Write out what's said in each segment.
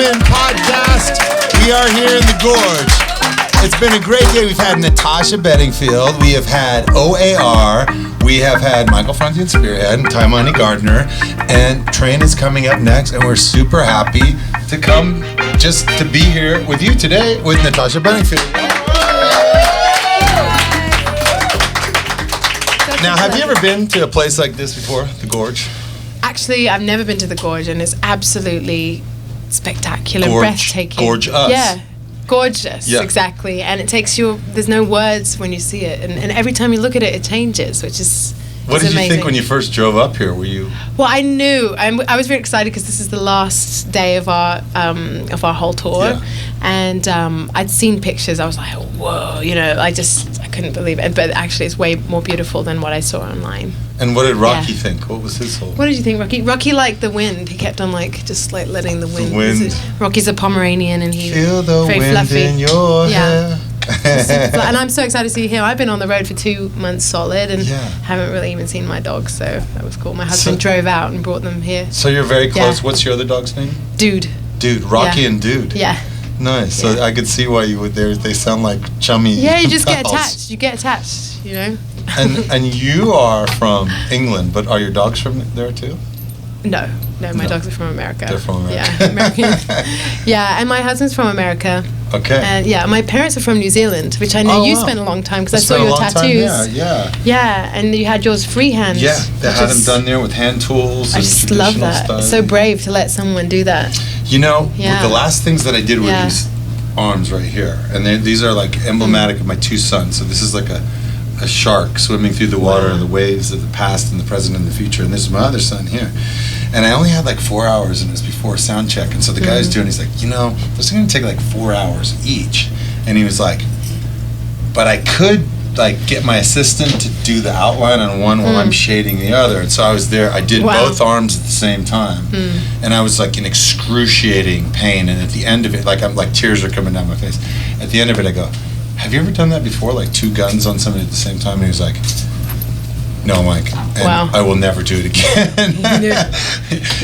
Unwritten podcast. We are here in the Gorge. It's been a great day. We've had Natasha Bedingfield. We have had OAR. We have had Michael Frontian Spearhead and Taimani Gardner. And Train is coming up next. And we're super happy to come just to be here with you today with Natasha Bedingfield. Now, have you ever been to a place like this before, the Gorge? Actually, I've never been to the Gorge, and it's absolutely spectacular, breathtaking. Gorge us. Yeah, gorgeous, exactly. And it takes you, there's no words when you see it. And every time you look at it, it changes, which is What did amazing. you think when you first drove up here? Were you... Well, I knew. I was very excited because this is the last day of our whole tour. Yeah. And I'd seen pictures. I was like, whoa, I couldn't believe it. But actually, it's way more beautiful than what I saw online. And what did Rocky think? What was his whole... What did you think, Rocky? Rocky liked the wind. He kept on just letting the wind. The wind. Rocky's a Pomeranian, and he's Feel the very wind fluffy. in your hair. And I'm so excited to see him. I've been on the road for 2 months solid and haven't really even seen my dogs, so that was cool. My husband drove out and brought them here. So you're very close. Yeah. What's your other dog's name? Dude. Dude. Rocky and Dude. Yeah. Nice. So I could see why you would there. They sound like chummy. Yeah, you just get pals. attached. You get attached, And you are from England, but are your dogs from there too? No, my dogs are from America. They're from America. Yeah, American. Yeah, and my husband's from America. Okay. And my parents are from New Zealand, which I know you spent a long time because I saw your tattoos. Yeah. Yeah, and you had yours freehand. Yeah, they had them done there with hand tools. I and just love that. Style. It's so brave to let someone do that. With the last things that I did were these arms right here, and these are like emblematic of my two sons. So this is like a shark swimming through the water, and the waves of the past and the present and the future. And this is my other son here. And I only had like 4 hours, and it was before sound check. And so the guy's doing, he's like, this is going to take like 4 hours each. And he was like, but I could like get my assistant to do the outline on one while I'm shading the other. And so I was there. I did both arms at the same time. And I was like in excruciating pain. And at the end of it, like tears are coming down my face. At the end of it, I go, have you ever done that before? Like 2 guns on somebody at the same time? And he was like, no, Mike. And I will never do it again.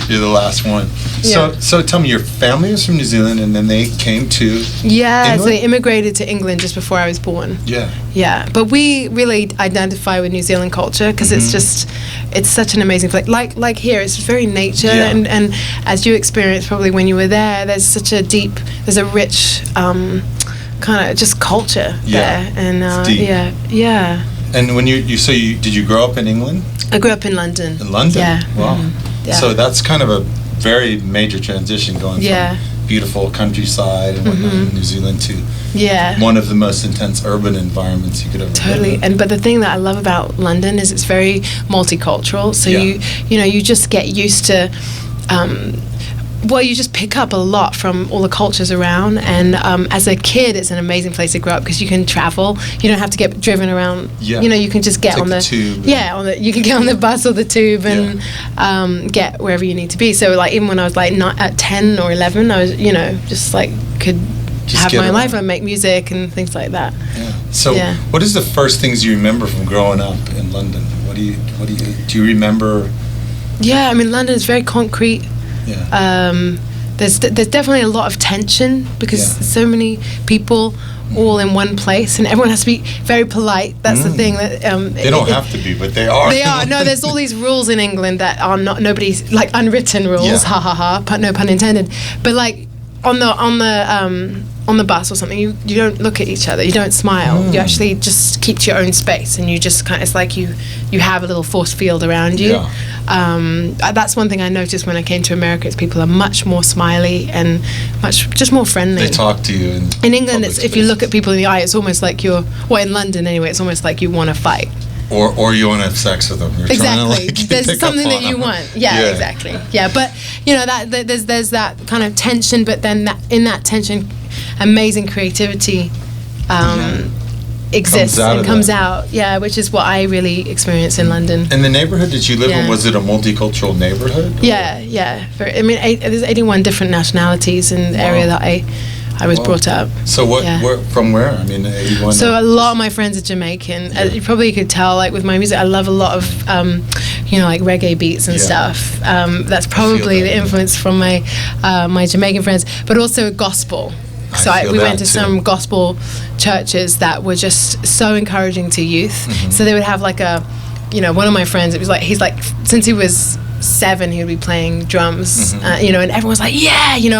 You're the last one. Yeah. So tell me, your family was from New Zealand, and then they came to England? So they immigrated to England just before I was born. Yeah. But we really identify with New Zealand culture because it's such an amazing place. Like here, it's very nature, and as you experienced probably when you were there, there's a rich kind of just culture there. And it's deep. Yeah. And when did you grow up in England? I grew up in London. In London? Yeah. Wow. Yeah. So that's kind of a very major transition going from beautiful countryside and whatnot in New Zealand to one of the most intense urban environments you could ever live in. But the thing that I love about London is it's very multicultural. So you just get used to you just pick up a lot from all the cultures around, and as a kid it's an amazing place to grow up because you can travel. You don't have to get driven around. You can just get on the tube. You can get on the bus or the tube and get wherever you need to be. So like even when I was like not at 10 or 11, I was just like could have my life and make music and things like that. So what is the first things you remember from growing up in London? Do you remember? I mean, London is very concrete. There's definitely a lot of tension because so many people all in one place, and everyone has to be very polite. That's the thing that they don't have to be, but they are. They are. No, there's all these rules in England that are nobody's like unwritten rules. Ha ha ha. No pun intended. But like on the bus or something, you don't look at each other, you don't smile, you actually just keep to your own space, and you just it's like you have a little force field around you. That's one thing I noticed when I came to America, is people are much more smiley and just more friendly. They talk to you in England. If you look at people in the eye, it's almost like in London anyway, it's almost like you want to fight. Or you want to have sex with them. You're exactly. Trying to, there's something that you want. Yeah, exactly. Yeah, but that there's that kind of tension, but then in that tension, amazing creativity exists and comes out. Yeah, which is what I really experienced in London. And the neighborhood that you live in, was it a multicultural neighborhood? Yeah. I mean, there's 81 different nationalities in the area that I was brought up. So from where? I mean, so a lot of my friends are Jamaican. You probably could tell, like with my music, I love a lot of, like reggae beats and stuff. That's probably the influence from my my Jamaican friends, but also gospel. So we went to some gospel churches that were just so encouraging to youth. So they would have like one of my friends, it was like, he's like, since he was 7, he would be playing drums, and everyone was like,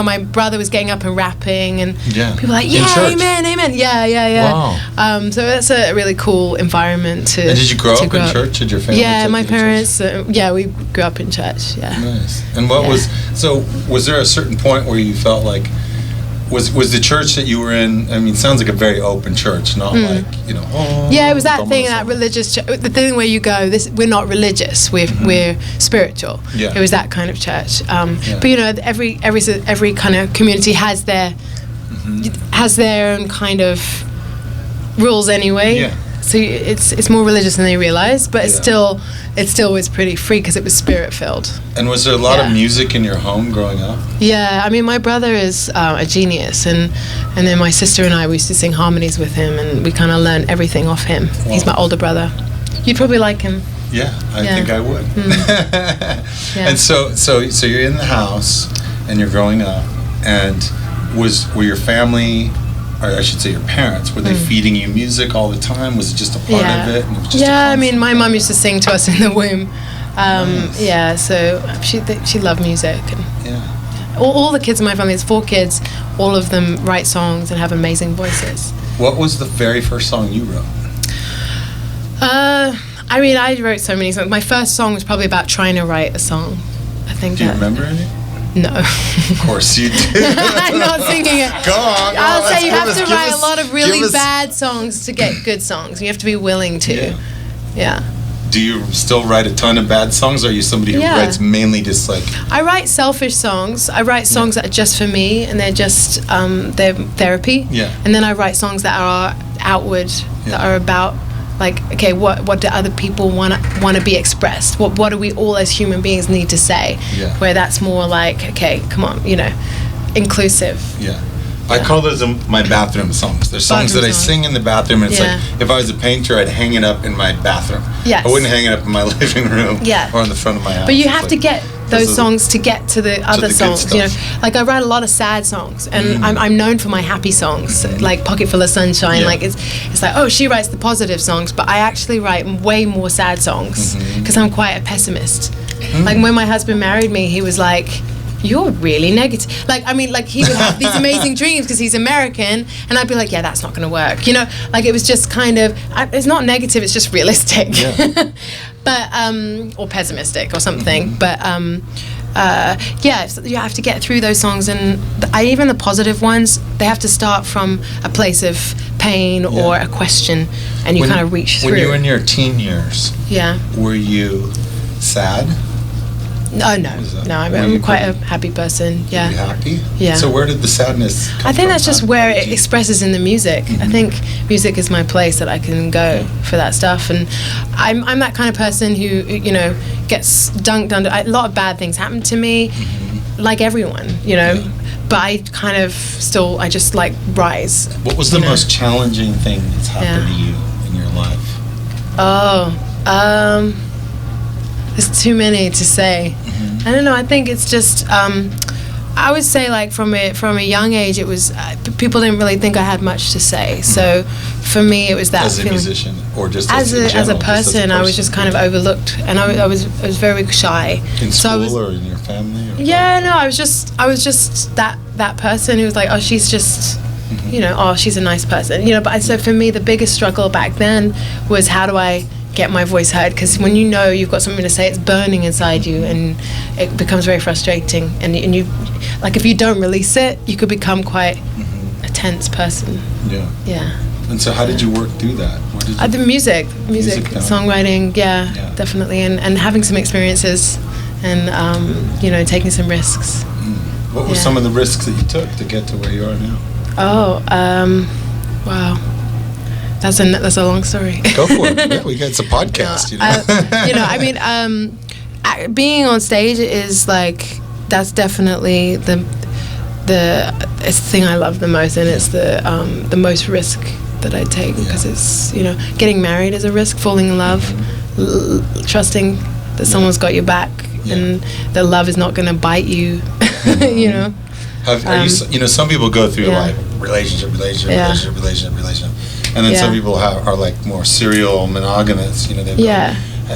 my brother was getting up and rapping, and people were like, amen, amen, Wow. So that's a really cool environment to. And did you grow up in church? Did your family? Yeah, my parents. We grew up in church. Yeah. Nice. And was there a certain point where you felt like? Was the church that you were in, I mean, sounds like a very open church, not like, it was that thing, that religious, the thing where you go, we're not religious, we're spiritual. It was that kind of church. But, every kind of community has their own kind of rules anyway. Yeah. So it's more religious than they realize, but it still was pretty free because it was spirit filled. And was there a lot of music in your home growing up? Yeah, I mean, my brother is a genius, and then my sister and I, we used to sing harmonies with him, and we kind of learned everything off him. Wow. He's my older brother. You'd probably like him. Yeah, I think I would. And so you're in the house and you're growing up, and were your family, or I should say your parents, were they feeding you music all the time? Was it just a part of it? And it was just I mean, my mum used to sing to us in the womb. Nice. Yeah, so she loved music. And all the kids in my family, there's 4 kids, all of them write songs and have amazing voices. What was the very first song you wrote? I mean, I wrote so many songs. My first song was probably about trying to write a song. I think. Do you remember any? No. Of course you do. I'm not singing it. Go on. I'll say you have to write a lot of really bad songs to get good songs. You have to be willing to. Yeah. Do you still write a ton of bad songs, or are you somebody who writes mainly just like... I write selfish songs. I write songs that are just for me, and they're just, they're therapy. Yeah. And then I write songs that are outward, that are about, like, okay, what do other people want to be expressed? What do we all as human beings need to say? Yeah. Where that's more like, okay, come on, inclusive. Yeah. I call those my bathroom songs. They're songs that I sing in the bathroom, and it's like, if I was a painter, I'd hang it up in my bathroom. Yes. I wouldn't hang it up in my living room or on the front of my house. But you have to get those songs to get to the other songs. Like I write a lot of sad songs, and I'm known for my happy songs, like Pocket Full of Sunshine. Like it's like, oh, she writes the positive songs, but I actually write way more sad songs because I'm quite a pessimist. Like when my husband married me, he was like, you're really negative. Like, I mean, like he would have these amazing dreams because he's American, and I'd be like, yeah, that's not going to work. Like it was just kind of, it's not negative, it's just realistic. Yeah. But, or pessimistic or something. But, so you have to get through those songs, and even the positive ones, they have to start from a place of pain or a question, and you kind of reach through. When you were in your teen years, were you sad? Oh, no, I'm quite a happy person. Yeah. Are you happy? Yeah. So where did the sadness come from? I think that's just where it expresses in the music. I think music is my place that I can go for that stuff, and I'm that kind of person who gets dunked under. A lot of bad things happen to me, like everyone, but I kind of still, I just like rise. What was the most challenging thing that's happened to you in your life? There's too many to say. I don't know. I think it's just. I would say, like from a young age, it was people didn't really think I had much to say. So, for me, it was that. As a musician, or just as a person, I was just kind of overlooked, and I was very shy. In school or in your family? Or I was just that person who was like, oh, she's just. Oh, she's a nice person. But so for me, the biggest struggle back then was how do I get my voice heard, because when you've got something to say, it's burning inside you, and it becomes very frustrating, and you like if you don't release it, you could become quite a tense person. And so how did you work through that? The music songwriting, definitely, and having some experiences, and taking some risks. What were some of the risks that you took to get to where you are now? Wow. That's a long story. Go for it. It's a podcast. Being on stage is like, that's definitely the it's the thing I love the most, and it's the most risk that I take, because it's, you know, getting married is a risk, falling in love, trusting that someone's got your back, and that love is not going to bite you, you know. You know, some people go through like relationship, and then some people are like more serial monogamous. You know,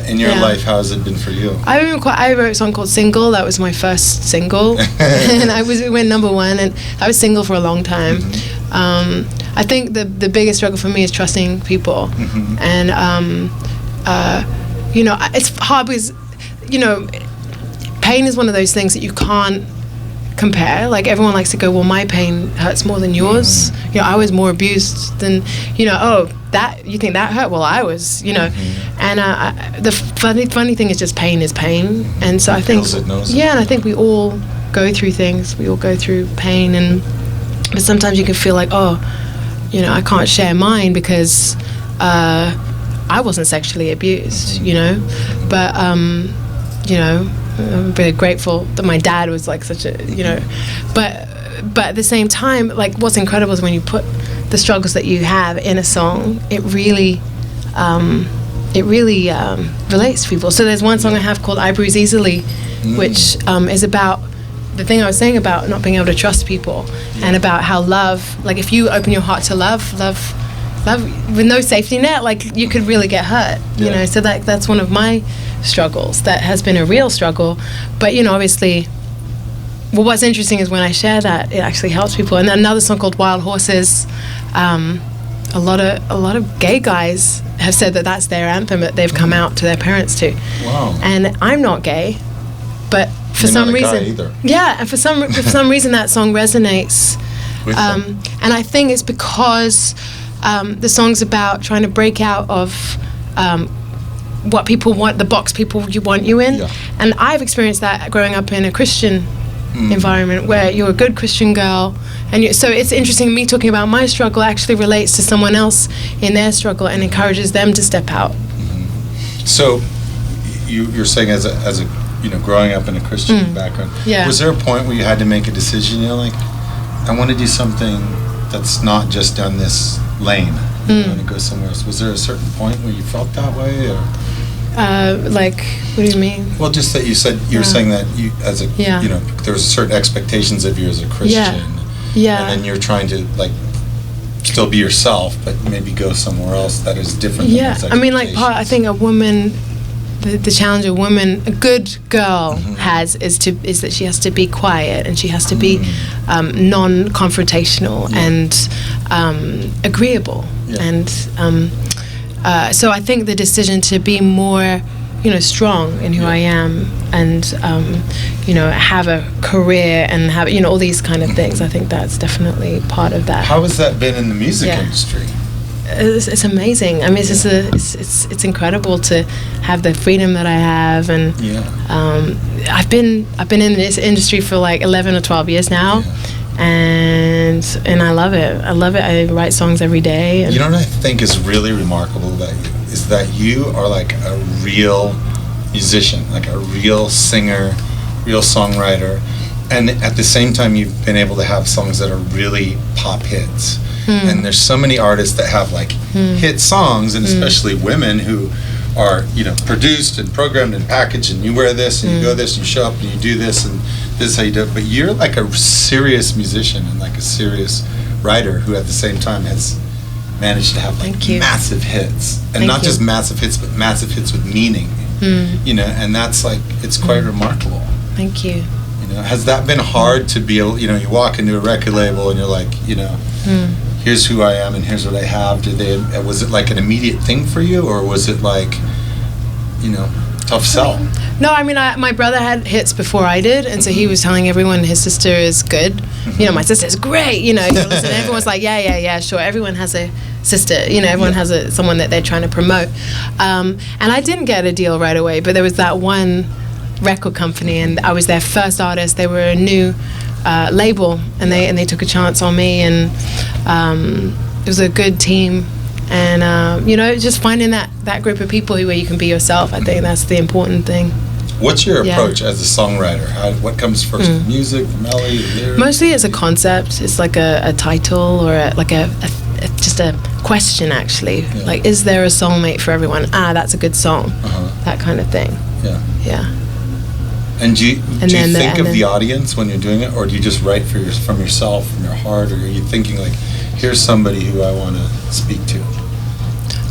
in your life, how has it been for you? I wrote a song called "Single." That was my first single, and it went #1, and I was single for a long time. I think the biggest struggle for me is trusting people, and you know, it's hard because, you know, pain is one of those things that you can't compare. Like, everyone likes to go, well, my pain hurts more than yours. You know, I was more abused than, you know, oh, that, you think that hurt? Well, I was, you know. And the funny thing is just pain is pain. And so I think, and I think we all go through things. We all go through pain, but sometimes you can feel like, oh, you know, I can't share mine because I wasn't sexually abused, you know. But, you know, I'm very grateful that my dad was like such a, you know, but at the same time, like, what's incredible is when you put the struggles that you have in a song, it really relates to people. So there's one song I have called "I Bruise Easily," which is about the thing I was saying about not being able to trust people, and about how love, like, if you open your heart to love with no safety net, like, you could really get hurt, you know. So that's one of my struggles that has been a real struggle. But, you know, obviously, well, what's interesting is when I share that, it actually helps people. And then another song called "Wild Horses," a lot of gay guys have said that that's their anthem that they've come out to their parents to. Wow. And I'm not gay, but for some reason, and for some reason that song resonates with them. And I think it's because the song's about trying to break out of what people want, the box people want you in. And I've experienced that growing up in a Christian environment where you're a good Christian girl, and so it's interesting. Me talking about my struggle actually relates to someone else in their struggle and encourages them to step out. So you're saying as a you know, growing up in a Christian background, was there a point where you had to make a decision? You know, like, I want to do something that's not just down this lane. I want to go somewhere else. Was there a certain point where you felt that way, or? Like, what do you mean? Well, just that you said you were saying that you, as a you know, there was certain expectations of you as a Christian, and then you're trying to, like, still be yourself, but maybe go somewhere else that is different. Than those I mean, like, I think a woman, the challenge a woman, a good girl has is that she has to be quiet, and she has to be non-confrontational and agreeable, and so I think the decision to be more, you know, strong in who I am, and you know, have a career and have, you know, all these kind of things, I think that's definitely part of that. How has that been in the music industry? It's amazing. I mean, it's incredible to have the freedom that I have, and I've been in this industry for like 11 or 12 years now, and I love it. I write songs every day. And you know what I think is really remarkable about you is that you are like a real musician, like a real singer, real songwriter, and at the same time you've been able to have songs that are really pop hits. And there's so many artists that have like hit songs, and especially women who are, you know, produced and programmed and packaged, and you wear this and you go this and you show up and you do this and this is how you do it. But you're like a serious musician and like a serious writer who at the same time has managed to have like massive hits, and not just massive hits, but massive hits with meaning. You know, and that's like, it's quite remarkable. Thank you. You know, has that been hard to be able, you know, you walk into a record label and you're like, you know, here's who I am and here's what I have. Was it like an immediate thing for you, or was it like, you know, tough sell? No, I mean, my brother had hits before I did, and so he was telling everyone his sister is good. You know, my sister's great. You know, listen, everyone's like, yeah, sure. Everyone has a sister. You know, everyone has someone that they're trying to promote. And I didn't get a deal right away, but there was that one record company, and I was their first artist. They were a new label, and they took a chance on me, and it was a good team, and you know, just finding that group of people where you can be yourself. I think that's the important thing. What's your approach as a songwriter? What comes first? The music, the melody, the lyrics? Mostly it's a concept. It's like a title or just a question, actually. Yeah. Like, is there a soulmate for everyone? That's a good song. That kind of thing. Yeah. And do you think of the audience when you're doing it, or do you just write from yourself, from your heart, or are you thinking like, here's somebody who I want to speak to?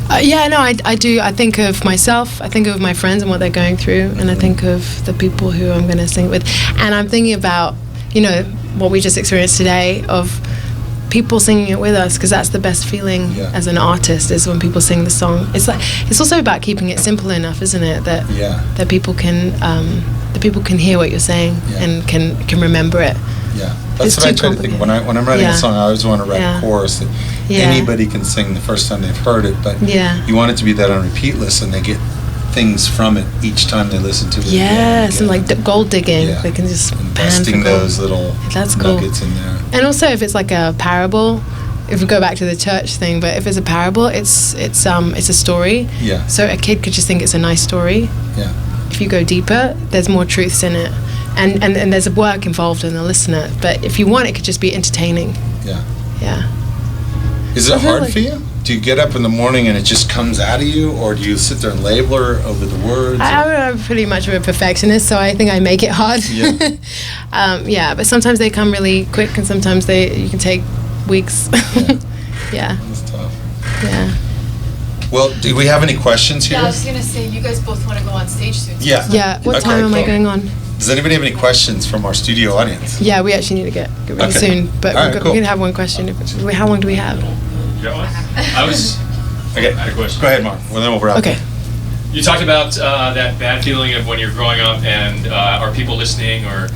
I do. I think of myself, I think of my friends and what they're going through, and I think of the people who I'm going to sing with. And I'm thinking about, what we just experienced today of people singing it with us, because that's the best feeling as an artist, is when people sing the song. It's also about keeping it simple enough, isn't it? That people can hear what you're saying and can remember it. Yeah, that's what I try to think. When I'm writing a song, I always want to write a chorus that anybody can sing the first time they've heard it, but you want it to be that on repeat list, and they get things from it each time they listen to it. Yes, and like gold digging, they can just investing those little nuggets in there. And also, if it's like a parable, if we go back to the church thing, but if it's a parable, it's a story. Yeah. So a kid could just think it's a nice story. Yeah. If you go deeper, there's more truths in it. And there's a work involved in the listener. But if you want, it could just be entertaining. Yeah. Yeah. Is it hard for you? Do you get up in the morning and it just comes out of you, or do you sit there and labor over the words? I'm pretty much of a perfectionist, so I think I make it hard. Yeah. But sometimes they come really quick, and sometimes you can take weeks. Yeah. That's tough. Yeah. Well, do we have any questions here? Yeah, I was just going to say, you guys both want to go on stage soon. Yeah. Yeah. What time am I going on? Does anybody have any questions from our studio audience? Yeah, we actually need to get ready soon, but we're going to have one question. How long do we have? I had a question. Go ahead, Mark. Well, then we'll wrap. Okay. You talked about that bad feeling of when you're growing up, and are people listening, or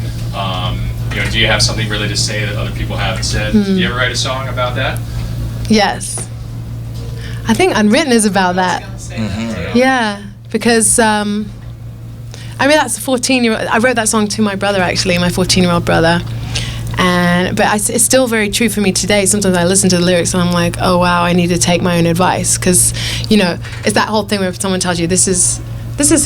do you have something really to say that other people haven't said? Do you ever write a song about that? Yes. I think Unwritten is about that. Yeah, because that's a 14-year-old. I wrote that song to my brother, actually, my 14-year-old brother. But it's still very true for me today. Sometimes I listen to the lyrics and I'm like, oh wow, I need to take my own advice, because it's that whole thing where if someone tells you this is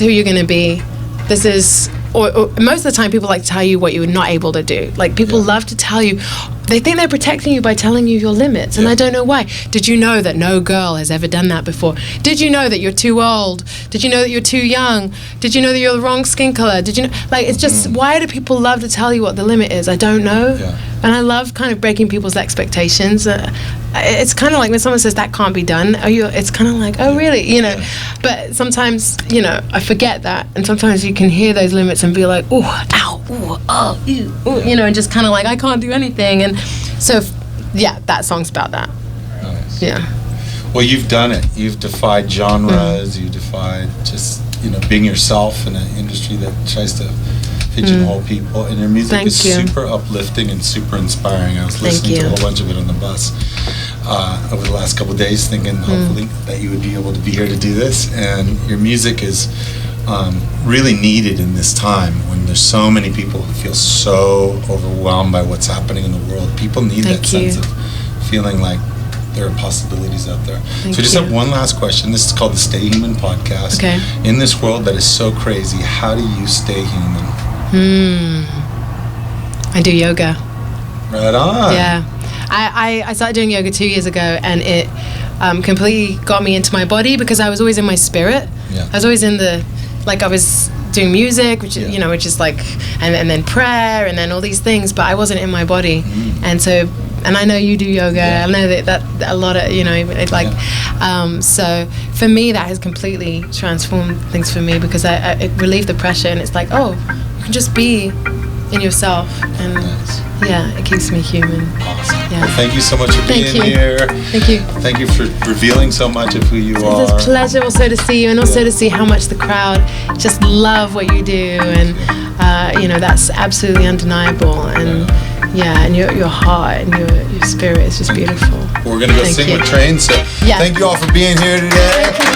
who you're going to be, this is, or most of the time people like to tell you what you're not able to do. Like people love to tell you, they think they're protecting you by telling you your limits, and I don't know why. Did you know that no girl has ever done that before? Did you know that you're too old? Did you know that you're too young? Did you know that you're the wrong skin color? Did you know? Like, it's just, why do people love to tell you what the limit is? I don't know. And I love kind of breaking people's expectations. It's kind of like when someone says that can't be done, it's kind of like, oh really? But sometimes, I forget that, and sometimes you can hear those limits and be like, oh, ow, ooh, oh, ew, ooh, and just kind of like, I can't do anything. And so, that song's about that. Nice. Yeah. Well, you've done it. You've defied genres. You've defied just, being yourself in an industry that tries to pigeonhole people. And your music is super uplifting and super inspiring. I was listening to a whole bunch of it on the bus over the last couple of days, thinking hopefully that you would be able to be here to do this. And your music is really needed in this time when there's so many people who feel so overwhelmed by what's happening in the world. People need that sense of feeling like there are possibilities out there. So I just have one last question. This is called the Stay Human podcast. Okay. In this world that is so crazy, how do you stay human? I do yoga. Right on. Yeah. I started doing yoga 2 years ago, and it completely got me into my body, because I was always in my spirit. Yeah. I was always in I was doing music, which is, which is like, and then prayer, and then all these things, but I wasn't in my body. And I know you do yoga. I know that a lot of, it's like, so for me, that has completely transformed things for me, because it relieved the pressure, and it's like, oh, you can just be in yourself, and it keeps me human. Awesome. Yeah. Well, thank you so much for being here. Thank you. Thank you for revealing so much of who you are. It's a pleasure also to see you, and also to see how much the crowd just love what you do, and that's absolutely undeniable. And and your heart and your spirit is just beautiful. We're gonna go sing with Train. So thank you all for being here today.